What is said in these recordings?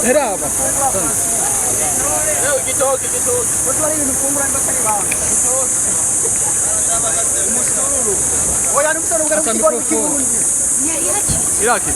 Heraba. Iraki.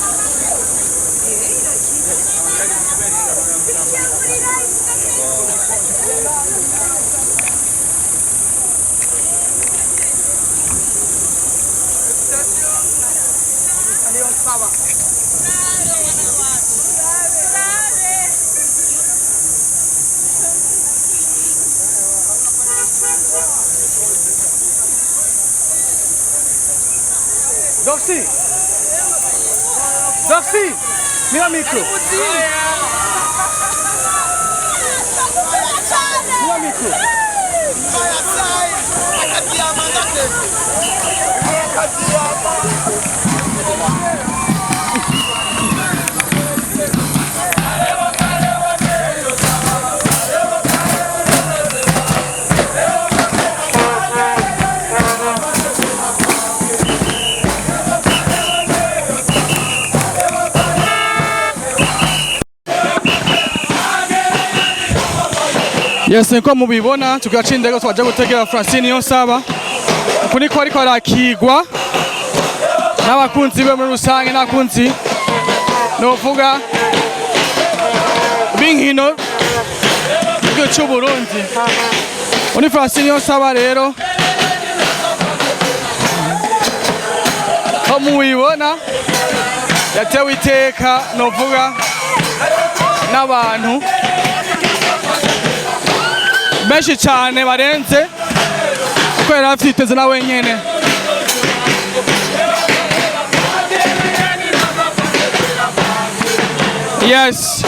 Doxy! Doxy! Mira micro! Mira micro! Yes, niko mubibona tugaca indege twaje gutegera Francine NIYONSABA kuri ko ariko arakigwa n'abakunzi be muri rusange n'abakunzi novuga b'inkino cy'u Burundi. Uni Francine NIYONSABA rero mubibona yatewe iteka novuga n'abantu benshi cyane barenze uko yari afiteze na wenyene. Yes.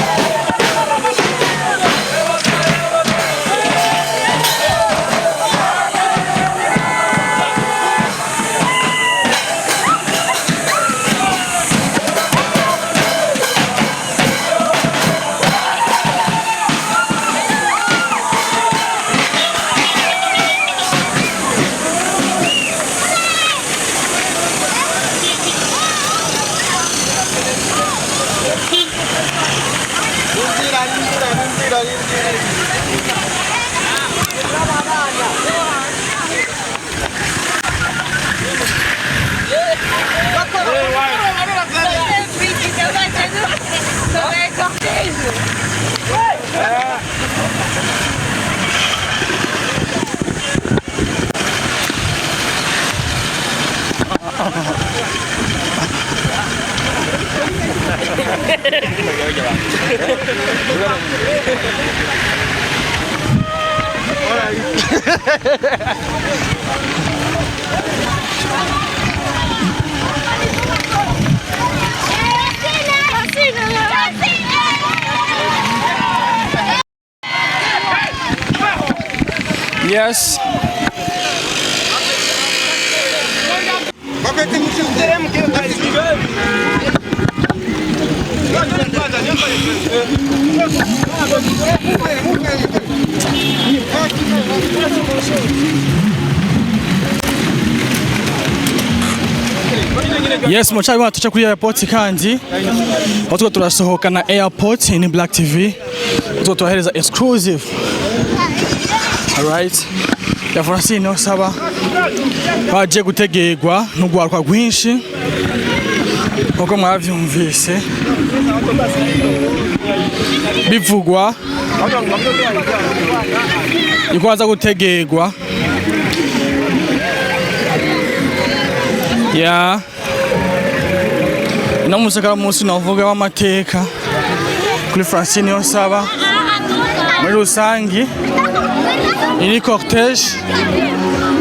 Yes. Yes, muchawi wa tucha kuri airport kandi watu turasohoka na airport in Black TV watu tuhereza exclusive. Alright, ya Francine NIYONSABA baje gutegegwa n'ugwarwa rwinshi uko mwavyumvise bivugwa ikwaza gutegegwa ya no musaka munsi navuga w'amateka kuri Francine NIYONSABA muri rusangi. Ini cortège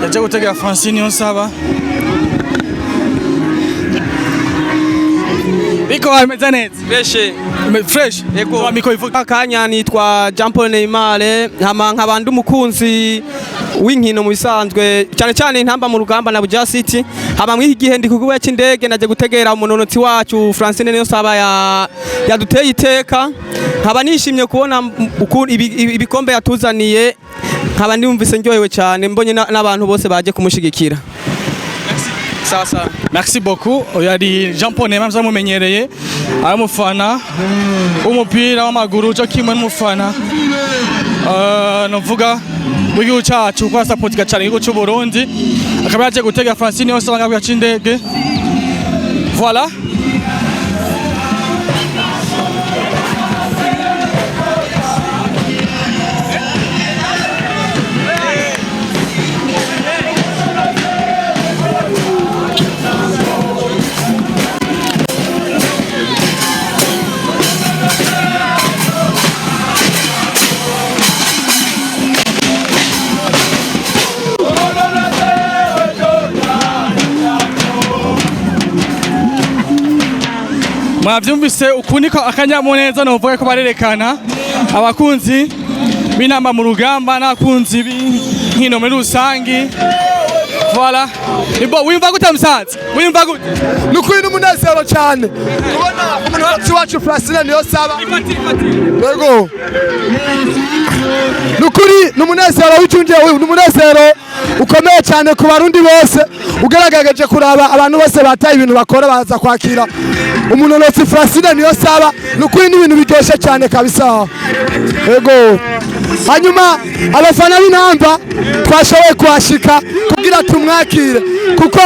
yaje gutegera Francine NIYONSABA biko ameze neza fresh yego miko ivuga kanya nitwa Jean Paul Neymar hama nk'abandi umukunzi w'inkino mu bisanzwe cyane cyane intamba mu rugamba na Buja City hama mw'iki gihe ndi kuguwe cy'indege naje gutegera umunonotsi wacu Francine NIYONSABA yaduteye iteka nkaba nishimye kubona ibikombe yatuzaniye nkaba ndumvise ndyohewe cyane mbonye n'abantu bose baje kumushigikira. Sawa sawa. Merci beaucoup. Yari Jean Paul Neymar mumenyereye ari umufana w'umupira w'amaguru cyo kimwe n'umufana novuga w'igihugu cyacu kwa support cyane igihugu cy'u Burundi akaba yaje gutega Francine NIYONSABA Yakiriwe. Voilà. Mwavyumvise ukuniko akanyamuneza novuga ko barerekana abakunzi b'inamba mu rugamba n'abakunzi b'inkino muri rusangi. Voilà. Ibo wimva gute musaza? Wimva gute? Nukuri n'umunezero cyane. Kubona umuntu wacu Francine NIYONSABA. Yego. Nukuri n'umunezero w'icungiye n'umunezero ukomeye cyane ku barundi bose ugaragaje kuraba abantu bose bataye ibintu bakora baza kwakira umuntu notsi Francine NIYONSABA. Nukuri n'ibintu biryoshe cyane kabisa. Yego. Hanyuma abafana b'inamba twashoboye kuhashika kugira tumwakire kuko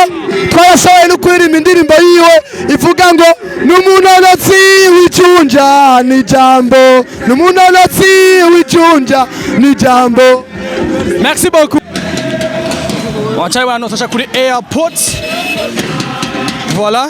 twashoboye no kuririmba indirimbo yiwe ivuga ngo n'umunonotsi w'icunja ni jambo, n'umunonotsi w'icunja ni jambo. Merci beaucoup. Wachaye bano sasha kuri airport. Voilà.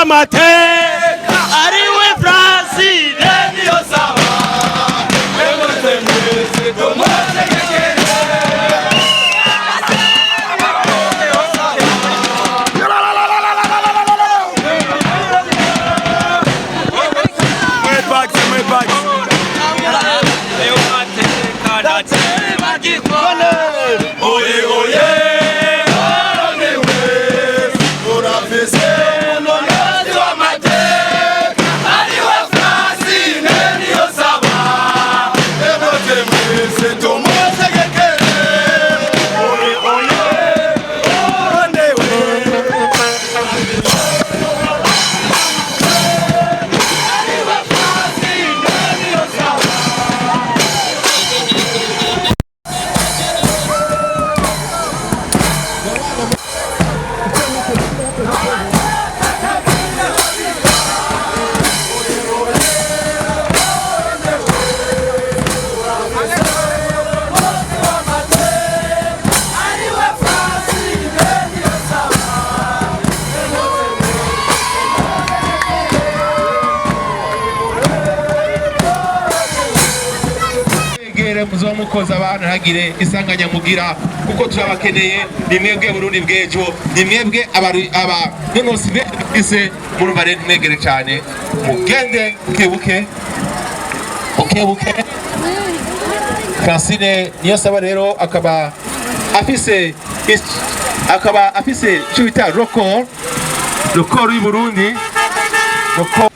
Mateka ariwe Francine NIYONSABA muzo mukoza abantu ntagire isanganya mugira kuko turabakeneye ni mwebwe Burundi bwejo ni mwebwe aba nonosi bese murumva rero mwegere cyane mugende kebuke Francine NIYONSABA rero akaba afise cyo record y'u Burundi record.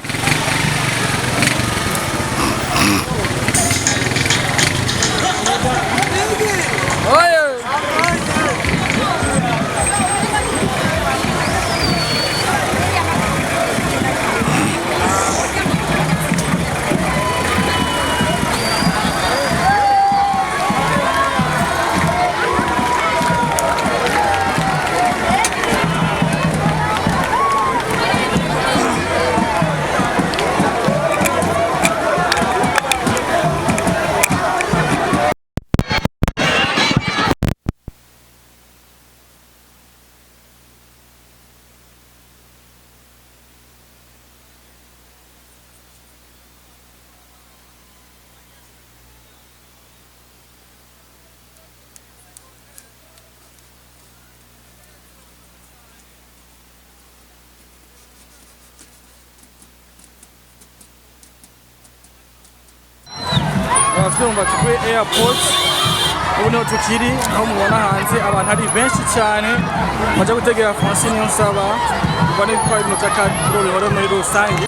muravyumva tukuri airport ubu niho tukiri aho mubona hanze abantu ari benshi cyane baje gutegera Francine NIYONSABA ubone ko ari mu cy'akarorero muri rusange.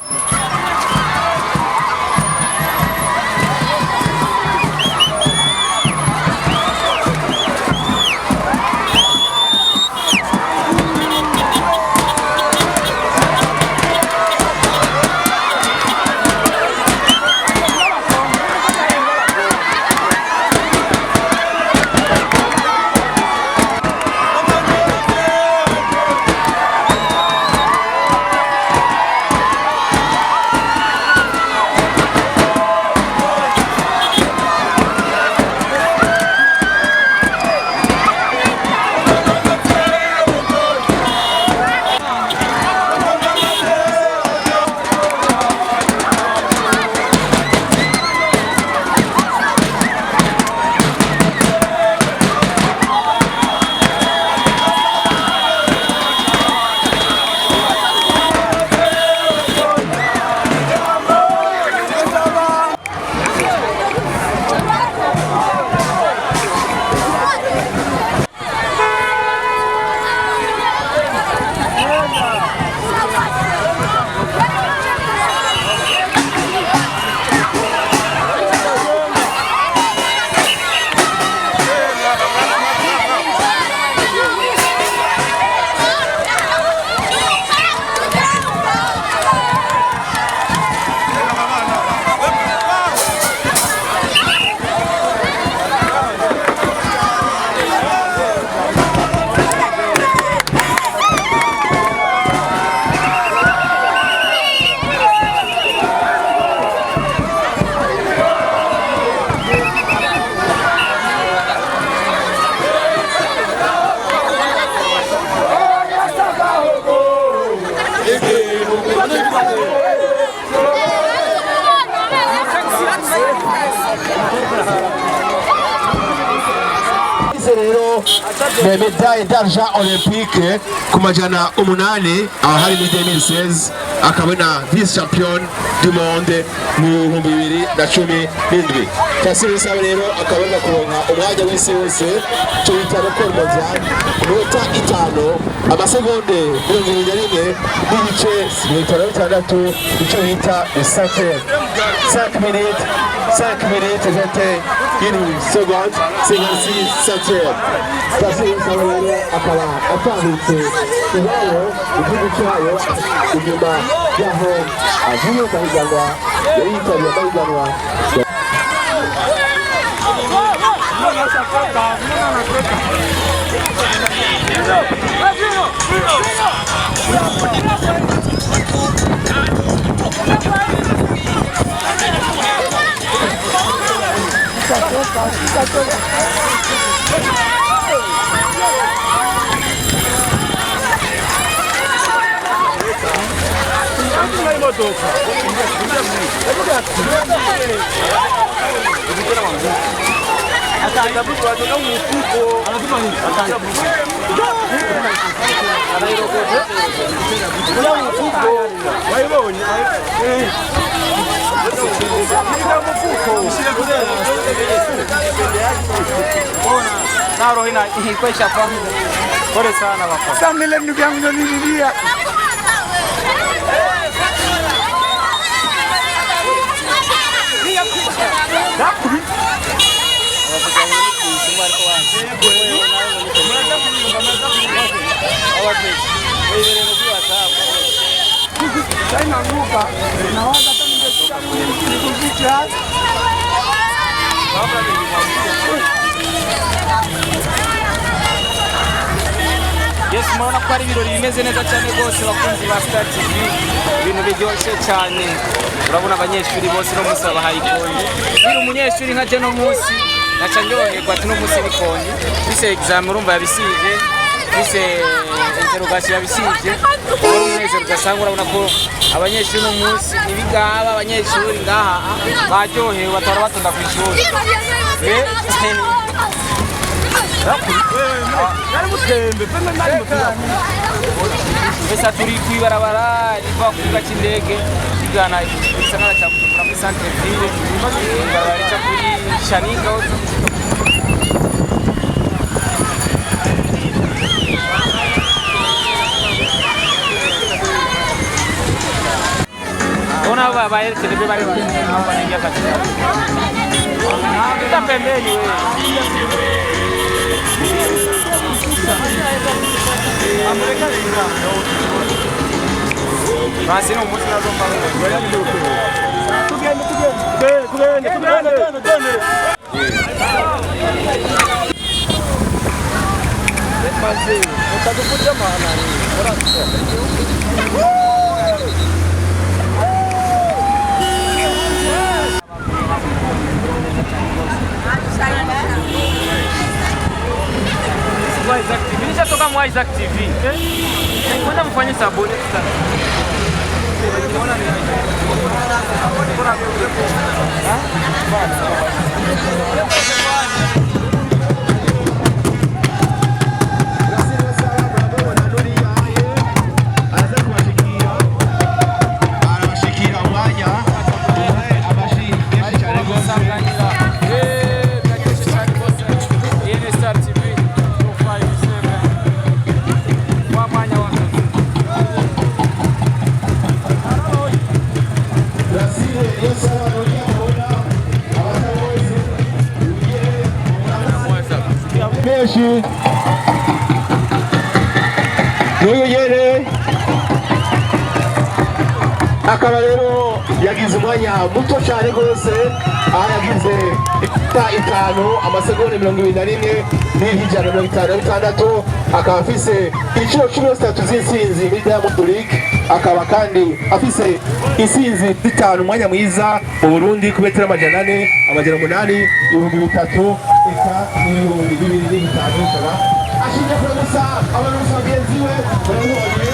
Les médailles d'argent olympique ku majana 8 ahari muri 2016 akaba na vice champion du monde mu 2017. Francine NIYONSABA rero akaba kuronka umwanya wese wose cyo bita record mondial minota 5 amasegonde 21 n'ibice 66 icyo bita 5 minutes 21 secondes 56 centièmes. Francine NIYONSABA rero akaba atahutse iwayo igihugu cyayo inyuma yaho avuye mahiganwa yari yitabiriye amahiganwa. Yes, murabona ko ari ibirori bimeze neza cyane rwose bakunzi ba Star TV, ibintu biryoshye cyane. Urabona abanyeshuri bose no musi babahaye ikonje. Biri umunyeshuri nka je no musi naca ndyoherwa ati no musi bikonje. Bise exam urumva yabisije, bise interrogation yabisije. Umunezero ugasanga urabona ko abanyeshuri no musi ibigaba abanyeshuri ngaha baryohewe batara batonda ku ishuri. Pesa turi kwibarabara niva ku kibuga cy'indege tugana igisagara cya Bujumbura muri centre ville barica kuri Shaninga ona baba yerekeye bari banaingia katika ndio pembeni wewe Francine umunsi nazomba tugende maze utadukuja maana toka mwa Isaac TV. Kwenda mfanye sabuni sasa. benshi Unagire akaba rero yagize umwanya muto cyane rwose aho yagize itanu amasegonda 21 n'ijana 56 akaba afise inshuro 13 z'insinzi muri Diamond League akaba kandi afise insinzi 5 umwanya mwiza mu Burundi ku metero 400 amajana 8 ibihumbi 3 eka n'ibihumbi 2 n'itanu ashinja kuri gusa abantu bagenzi we